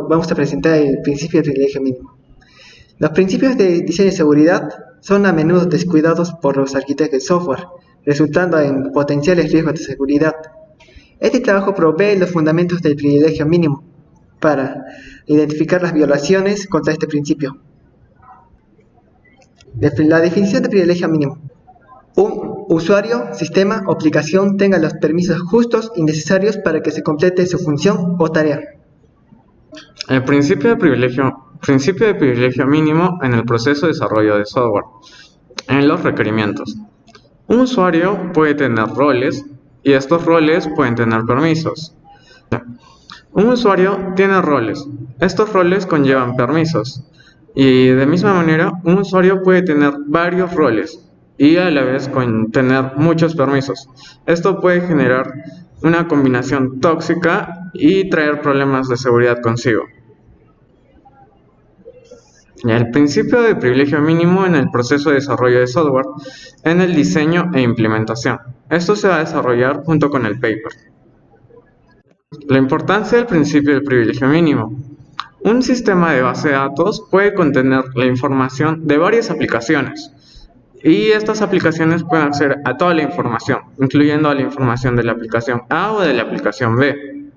vamos a presentar el principio de privilegio mínimo. Los principios de diseño de seguridad son a menudo descuidados por los arquitectos de software, resultando en potenciales riesgos de seguridad. Este trabajo provee los fundamentos del privilegio mínimo para identificar las violaciones contra este principio. La definición de privilegio mínimo. Un usuario, sistema o aplicación tenga los permisos justos y necesarios para que se complete su función o tarea. El principio de privilegio mínimo en el proceso de desarrollo de software. En los requerimientos. Un usuario puede tener roles y estos roles pueden tener permisos. Un usuario tiene roles. Estos roles conllevan permisos. Y de misma manera, un usuario puede tener varios roles y a la vez tener muchos permisos. Esto puede generar una combinación tóxica y traer problemas de seguridad consigo. El principio de privilegio mínimo en el proceso de desarrollo de software, en el diseño e implementación. Esto se va a desarrollar junto con el paper. La importancia del principio del privilegio mínimo. Un sistema de base de datos puede contener la información de varias aplicaciones y estas aplicaciones pueden acceder a toda la información, incluyendo a la información de la aplicación A o de la aplicación B.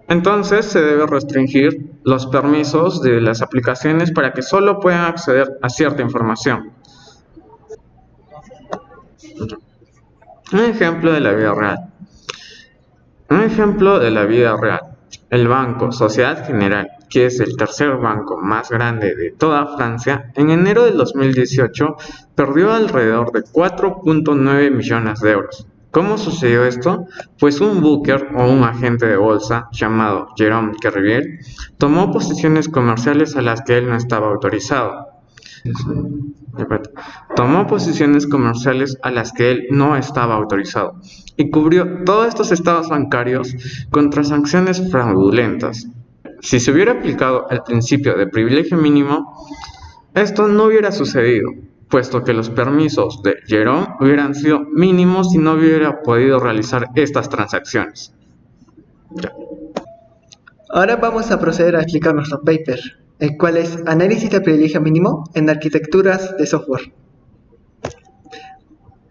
Entonces se debe restringir los permisos de las aplicaciones para que solo puedan acceder a cierta información. Un ejemplo de la vida real. El banco Sociedad Generale, que es el tercer banco más grande de toda Francia, en enero del 2018 perdió alrededor de 4.9 millones de euros. ¿Cómo sucedió esto? Pues un booker o un agente de bolsa llamado Jérôme Kerviel tomó posiciones comerciales a las que él no estaba autorizado. Y cubrió todos estos estados bancarios contra sanciones fraudulentas. Si se hubiera aplicado el principio de privilegio mínimo, esto no hubiera sucedido, puesto que los permisos de Jérôme hubieran sido mínimos y no hubiera podido realizar estas transacciones. Ahora vamos a proceder a explicar nuestro paper, el cual es Análisis de privilegio mínimo en arquitecturas de software.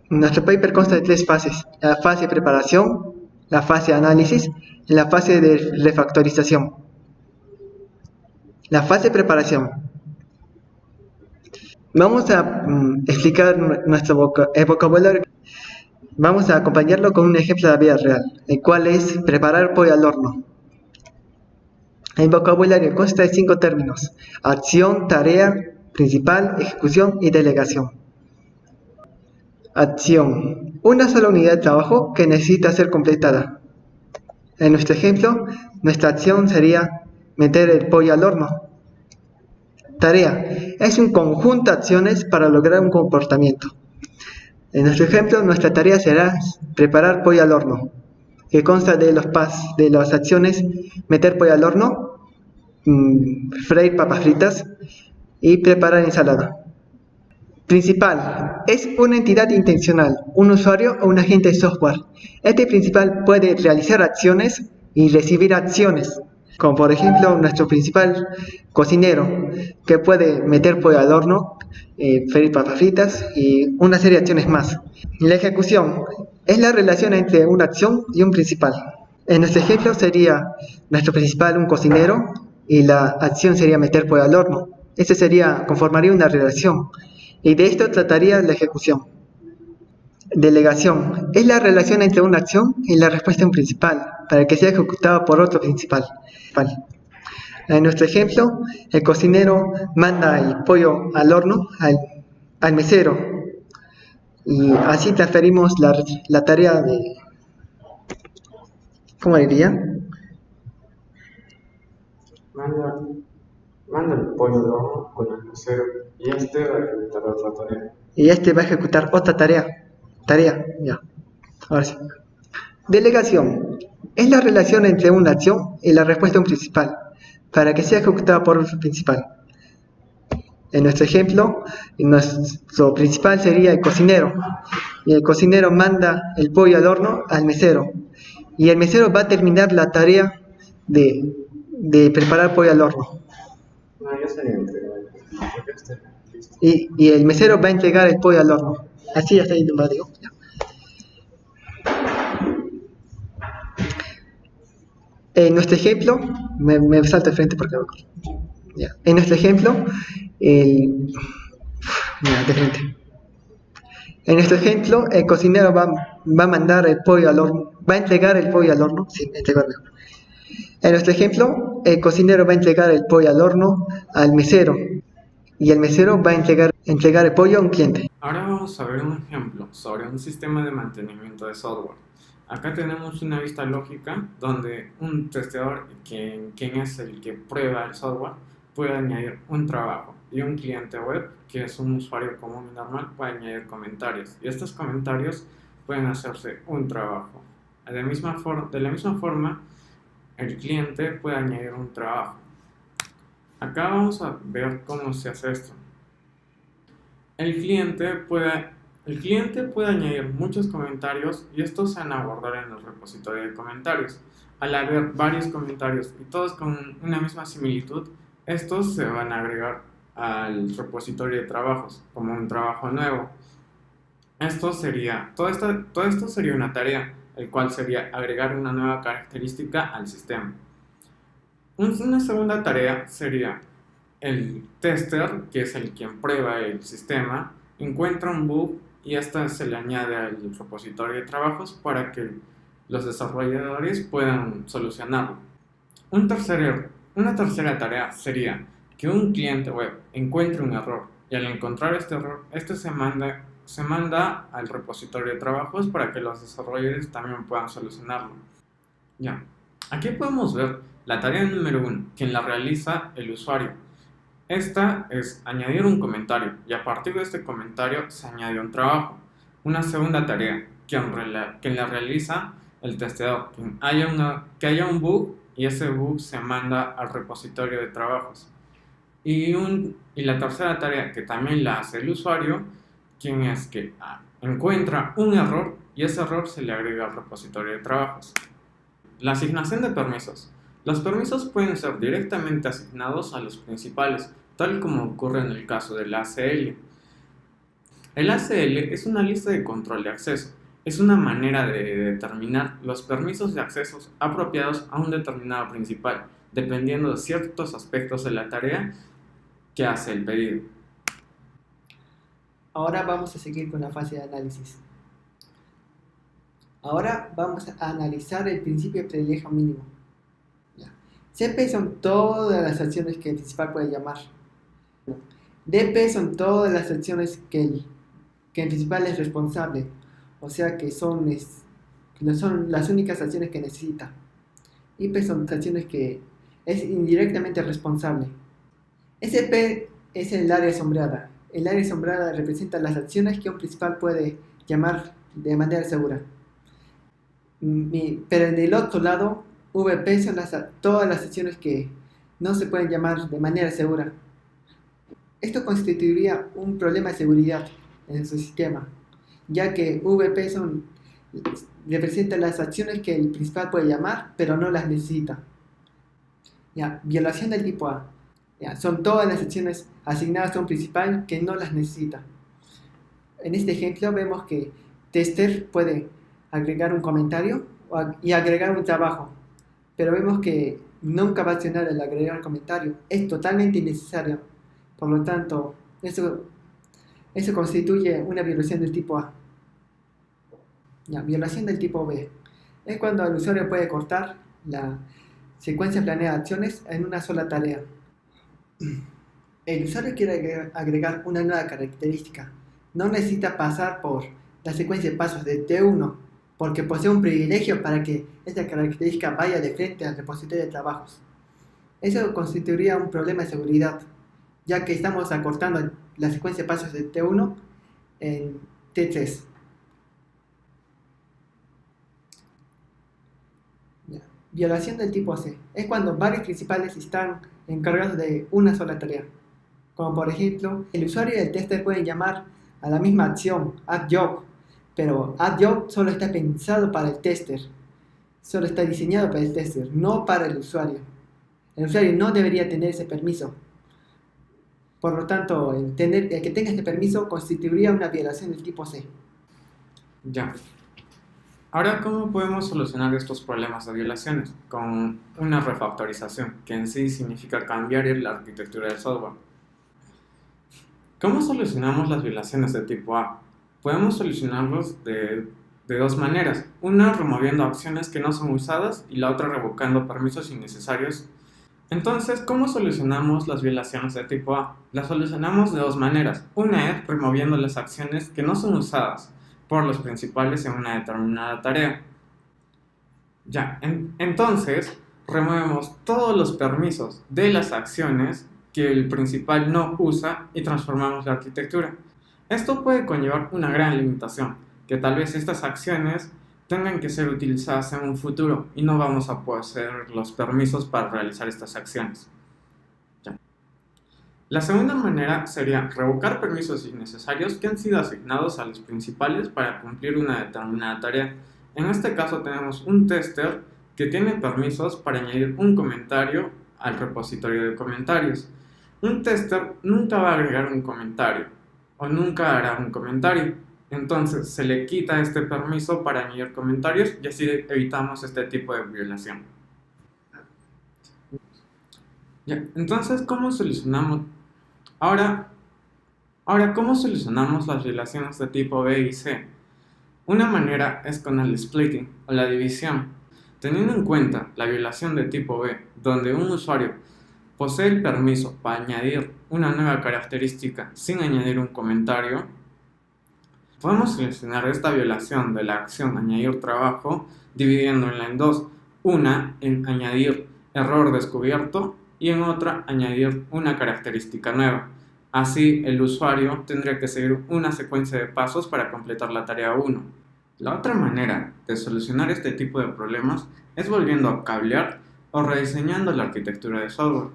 Nuestro paper consta de 3 fases: la fase de preparación, la fase de análisis y la fase de refactorización. La fase de preparación. Vamos a explicar nuestro vocabulario. Vamos a acompañarlo con un ejemplo de la vida real, el cual es preparar pollo al horno. El vocabulario consta de 5 términos: acción, tarea, principal, ejecución y delegación. Acción: una sola unidad de trabajo que necesita ser completada. En nuestro ejemplo, nuestra acción sería meter el pollo al horno. Tarea: es un conjunto de acciones para lograr un comportamiento. En nuestro ejemplo, nuestra tarea será preparar pollo al horno, que consta de las acciones: meter pollo al horno, freír papas fritas y preparar ensalada. Principal: es una entidad intencional, un usuario o un agente de software. Este principal puede realizar acciones y recibir acciones, como por ejemplo nuestro principal cocinero, que puede meter pollo al horno, freír papas fritas y una serie de acciones más. La ejecución es la relación entre una acción y un principal. En nuestro ejemplo sería nuestro principal un cocinero y la acción sería meter pollo al horno. Conformaría una relación, y de esto trataría la ejecución. Delegación es la relación entre una acción y la respuesta de un principal, para que sea ejecutada por otro principal. En nuestro ejemplo, el cocinero manda el pollo al horno al mesero, y así transferimos la tarea de... ¿Cómo diría? Manda el pollo al horno con el mesero y este va a ejecutar otra tarea. Y este va a ejecutar otra tarea. Ya. Ahora sí. Delegación es la relación entre una acción y la respuesta de un principal, para que sea ejecutada por otro principal. En nuestro ejemplo, nuestro principal sería el cocinero, y el cocinero manda el pollo al horno al mesero, y el mesero va a terminar la tarea de de preparar pollo al horno. No, ya se entregó. Ya está listo. Y el mesero va a entregar el pollo al horno. Así ya está digo. En nuestro ejemplo, me salto al frente porque ya. En nuestro ejemplo, el, ya, de frente. En nuestro ejemplo, el cocinero va a mandar el pollo al horno, va a entregar el pollo al horno, sí, entregar mejor. En nuestro ejemplo, el cocinero va a entregar el pollo al horno al mesero y el mesero va a entregar el pollo a un cliente. Ahora vamos a ver un ejemplo sobre un sistema de mantenimiento de software. Acá tenemos una vista lógica donde un testeador, quien es el que prueba el software, puede añadir un trabajo y un cliente web, que es un usuario común y normal, puede añadir comentarios y estos comentarios pueden hacerse un trabajo. De la misma forma, el cliente puede añadir un trabajo. Acá vamos a ver cómo se hace esto. El cliente puede añadir muchos comentarios y estos se van a guardar en el repositorio de comentarios. Al haber varios comentarios y todos con una misma similitud, estos se van a agregar al repositorio de trabajos como un trabajo nuevo. Todo esto sería una tarea, el cual sería agregar una nueva característica al sistema. Una segunda tarea sería el tester, que es el quien prueba el sistema, encuentra un bug y esta se le añade al repositorio de trabajos para que los desarrolladores puedan solucionarlo. Una tercera tarea sería que un cliente web encuentre un error y al encontrar este error, este se manda al repositorio de trabajos para que los desarrolladores también puedan solucionarlo. Ya. Aquí podemos ver la tarea número 1, quien la realiza el usuario. Esta es añadir un comentario y a partir de este comentario se añade un trabajo. Una segunda tarea, quien la realiza el testeador, que haya un bug y ese bug se manda al repositorio de trabajos. Y la tercera tarea, que también la hace el usuario, quien es que encuentra un error y ese error se le agrega al repositorio de trabajos. La asignación de permisos. Los permisos pueden ser directamente asignados a los principales, tal como ocurre en el caso del ACL. El ACL es una lista de control de acceso. Es una manera de determinar los permisos de acceso apropiados a un determinado principal, dependiendo de ciertos aspectos de la tarea que hace el pedido. Ahora vamos a seguir con la fase de análisis. Ahora vamos a analizar el principio de privilegio mínimo. CP son todas las acciones que el principal puede llamar. DP son todas las acciones que el principal es responsable, o sea que son las únicas acciones que necesita. IP son acciones que es indirectamente responsable. SP es el área sombreada. El área sombreada representa las acciones que un principal puede llamar de manera segura. Pero en el otro lado, VP son todas las acciones que no se pueden llamar de manera segura. Esto constituiría un problema de seguridad en su sistema, ya que VP representa las acciones que el principal puede llamar, pero no las necesita. Violación del tipo A. Son todas las acciones asignadas a un principal que no las necesita. En este ejemplo vemos que tester puede agregar un comentario y agregar un trabajo, pero vemos que nunca va a accionar el agregar comentario. Es totalmente innecesario. Por lo tanto, eso constituye una violación del tipo A. Violación del tipo B. Es cuando el usuario puede cortar la secuencia planeada de acciones en una sola tarea. El usuario quiere agregar una nueva característica. No necesita pasar por la secuencia de pasos de T1, porque posee un privilegio para que esta característica vaya de frente al repositorio de trabajos. Eso constituiría un problema de seguridad, ya que estamos acortando la secuencia de pasos de T1 en T3. Violación del tipo C. Es cuando varios principales están encargados de una sola tarea. Como por ejemplo, el usuario y el tester pueden llamar a la misma acción, addJob, pero addJob solo está pensado para el tester. Solo está diseñado para el tester, no para el usuario. El usuario no debería tener ese permiso. Por lo tanto, el que tenga este permiso constituiría una violación del tipo C. Ya. Ahora, ¿cómo podemos solucionar estos problemas de violaciones? Con una refactorización, que en sí significa cambiar la arquitectura del software. ¿Cómo solucionamos las violaciones de tipo A? Podemos solucionarlos de dos maneras. Una removiendo acciones que no son usadas y la otra revocando permisos innecesarios. Entonces, ¿cómo solucionamos las violaciones de tipo A? Las solucionamos de dos maneras. Una es removiendo las acciones que no son usadas por los principales en una determinada tarea. Ya, entonces removemos todos los permisos de las acciones que el principal no usa y transformamos la arquitectura. Esto puede conllevar una gran limitación, que tal vez estas acciones tengan que ser utilizadas en un futuro y no vamos a poseer los permisos para realizar estas acciones. Ya. La segunda manera sería revocar permisos innecesarios que han sido asignados a los principales para cumplir una determinada tarea. En este caso tenemos un tester que tiene permisos para añadir un comentario al repositorio de comentarios. Un tester nunca va a agregar un comentario o nunca hará un comentario. Entonces se le quita este permiso para añadir comentarios y así evitamos este tipo de violación. Ya, entonces, ¿cómo solucionamos? Ahora, ¿cómo solucionamos las violaciones de tipo B y C? Una manera es con el splitting o la división. Teniendo en cuenta la violación de tipo B, donde un usuario posee el permiso para añadir una nueva característica sin añadir un comentario, podemos solucionar esta violación de la acción añadir trabajo dividiéndola en dos. Una en añadir error descubierto y en otra añadir una característica nueva. Así, el usuario tendría que seguir una secuencia de pasos para completar la tarea 1. La otra manera de solucionar este tipo de problemas es volviendo a cablear o rediseñando la arquitectura de software.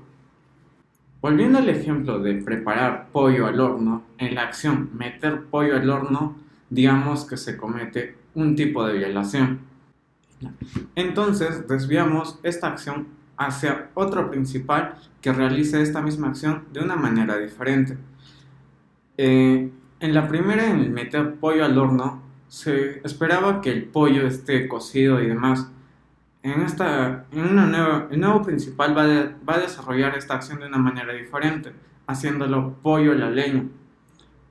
Volviendo al ejemplo de preparar pollo al horno, en la acción meter pollo al horno, digamos que se comete un tipo de violación. Entonces desviamos esta acción hacia otro principal que realice esta misma acción de una manera diferente. En la primera, en el meter pollo al horno, se esperaba que el pollo esté cocido y demás. El nuevo principal va a desarrollar esta acción de una manera diferente, haciéndolo pollo a la leña.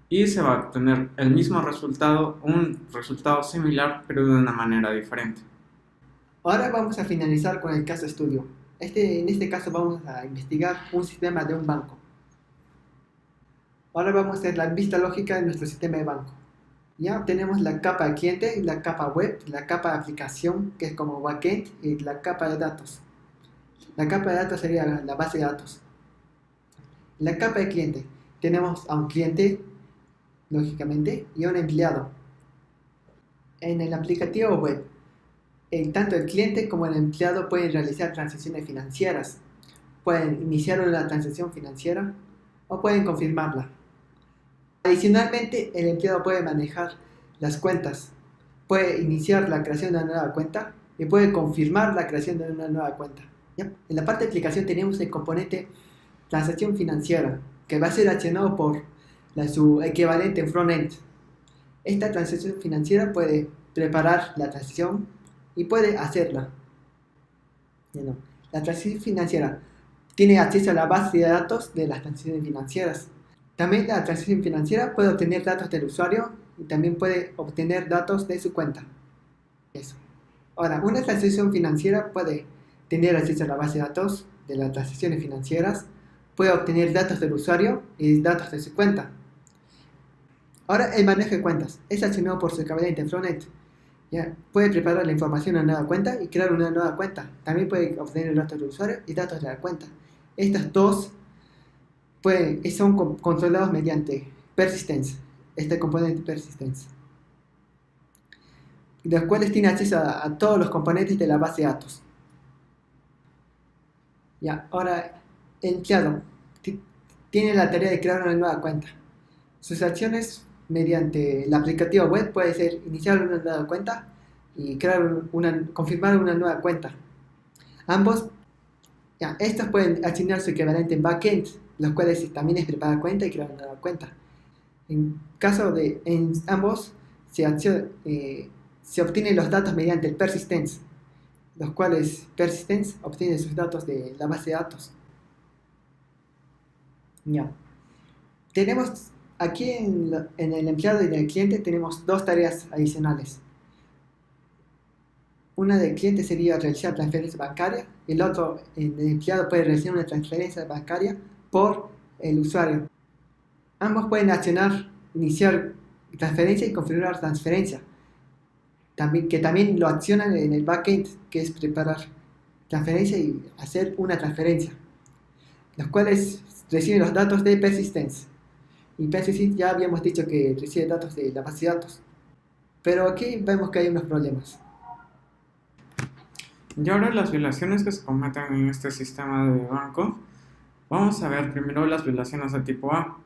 Y se va a obtener el mismo resultado, un resultado similar, pero de una manera diferente. Ahora vamos a finalizar con el caso estudio. En este caso vamos a investigar un sistema de un banco. Ahora vamos a hacer la vista lógica de nuestro sistema de banco. Ya tenemos la capa de cliente, la capa web, la capa de aplicación, que es como backend, y la capa de datos. La capa de datos sería la base de datos. La capa de cliente, tenemos a un cliente, lógicamente, y a un empleado. En el aplicativo web, tanto el cliente como el empleado pueden realizar transacciones financieras. Pueden iniciar una transacción financiera o pueden confirmarla. Adicionalmente, el empleado puede manejar las cuentas, puede iniciar la creación de una nueva cuenta y puede confirmar la creación de una nueva cuenta. ¿Ya? En la parte de aplicación tenemos el componente transacción financiera, que va a ser accionado por su equivalente en frontend. Esta transacción financiera puede preparar la transacción y puede hacerla. La transacción financiera tiene acceso a la base de datos de las transacciones financieras. También la transacción financiera puede obtener datos del usuario y también puede obtener datos de su cuenta. Eso. Ahora, una transacción financiera puede tener acceso a la base de datos de las transacciones financieras, puede obtener datos del usuario y datos de su cuenta. Ahora, el manejo de cuentas es accionado por su equivalente en frontend. Puede preparar la información a una nueva cuenta y crear una nueva cuenta. También puede obtener datos del usuario y datos de la cuenta. Estas dos son controlados mediante persistence, este componente persistence, los cuales tienen acceso a todos los componentes de la base de datos. Ahora, el empleado tiene la tarea de crear una nueva cuenta. Sus acciones mediante el aplicativo web puede ser iniciar una nueva cuenta y confirmar una nueva cuenta. Ambos Ya, estos pueden asignar su equivalente en backend, los cuales también es preparar cuenta y crear una nueva cuenta. En ambos se obtienen los datos mediante el persistence, los cuales persistence obtiene sus datos de la base de datos. Ya. Tenemos aquí en el empleado y en el cliente tenemos dos tareas adicionales. Una del cliente sería realizar transferencia bancaria, el otro, el empleado puede realizar una transferencia bancaria por el usuario. Ambos pueden accionar, iniciar transferencia y configurar transferencia, que también lo accionan en el backend, que es preparar transferencia y hacer una transferencia, los cuales reciben los datos de persistence. Y persistence ya habíamos dicho que recibe datos de la base de datos, pero aquí vemos que hay unos problemas. Y ahora las violaciones que se cometen en este sistema de banco. Vamos a ver primero las violaciones de tipo A.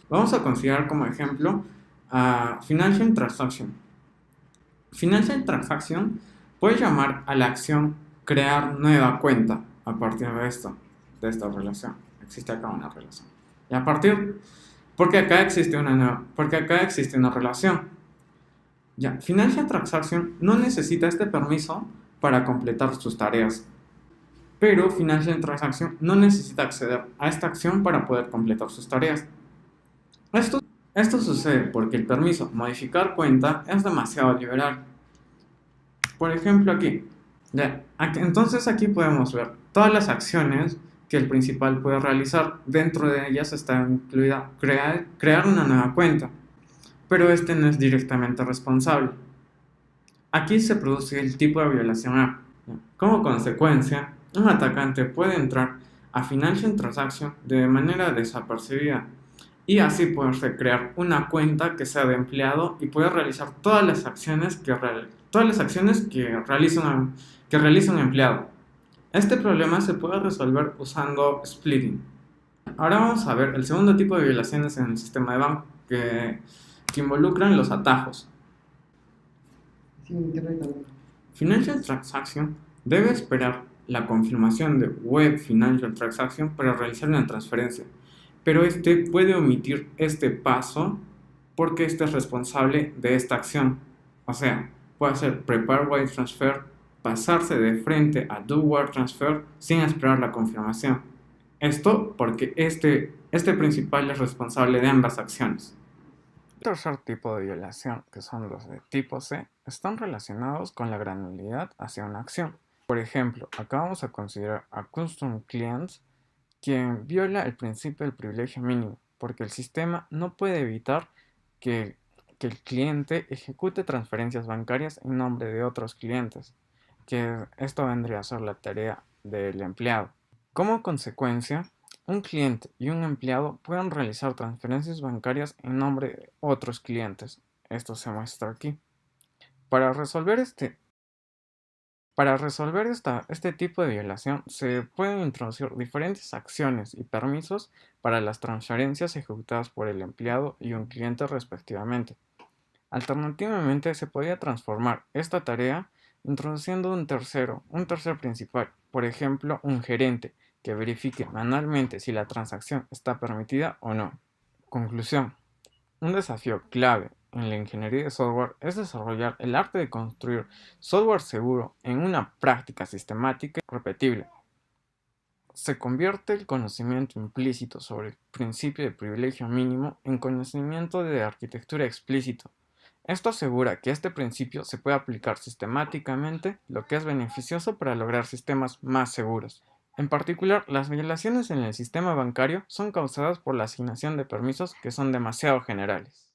Vamos a considerar como ejemplo a Financial Transaction. Financial Transaction puede llamar a la acción crear nueva cuenta a partir de esta relación. Existe acá una relación. Y a partir, porque acá existe una relación. Ya, Financial Transaction no necesita este permiso para completar sus tareas, pero Financial Transaction no necesita acceder a esta acción para poder completar sus tareas. Esto sucede porque el permiso modificar cuenta es demasiado liberal. Por ejemplo entonces aquí podemos ver todas las acciones que el principal puede realizar. Dentro de ellas está incluida crear una nueva cuenta, pero este no es directamente responsable. Aquí se produce el tipo de violación A. Como consecuencia, un atacante puede entrar a Financial Transaction de manera desapercibida y así poder crear una cuenta que sea de empleado y poder realizar todas las acciones que realiza un empleado. Este problema se puede resolver usando splitting. Ahora vamos a ver el segundo tipo de violaciones en el sistema de banco que involucran los atajos. Financial Transaction debe esperar la confirmación de Web Financial Transaction para realizar una transferencia, pero este puede omitir este paso porque este es responsable de esta acción. O sea, puede hacer Prepare Wire Transfer, pasarse de frente a Do Wire Transfer sin esperar la confirmación. Esto porque este principal es responsable de ambas acciones. El tercer tipo de violación, que son los de tipo C, están relacionados con la granularidad hacia una acción. Por ejemplo, acá vamos a considerar a Custom Clients, quien viola el principio del privilegio mínimo, porque el sistema no puede evitar que el cliente ejecute transferencias bancarias en nombre de otros clientes, que esto vendría a ser la tarea del empleado. Como consecuencia, un cliente y un empleado pueden realizar transferencias bancarias en nombre de otros clientes. Esto se muestra aquí. Para resolver este tipo de violación se pueden introducir diferentes acciones y permisos para las transferencias ejecutadas por el empleado y un cliente respectivamente. Alternativamente se podría transformar esta tarea introduciendo un tercer principal, por ejemplo un gerente, que verifique manualmente si la transacción está permitida o no. Conclusión. Un desafío clave en la ingeniería de software es desarrollar el arte de construir software seguro en una práctica sistemática y repetible. Se convierte el conocimiento implícito sobre el principio de privilegio mínimo en conocimiento de arquitectura explícito. Esto asegura que este principio se puede aplicar sistemáticamente, lo que es beneficioso para lograr sistemas más seguros. En particular, las violaciones en el sistema bancario son causadas por la asignación de permisos que son demasiado generales.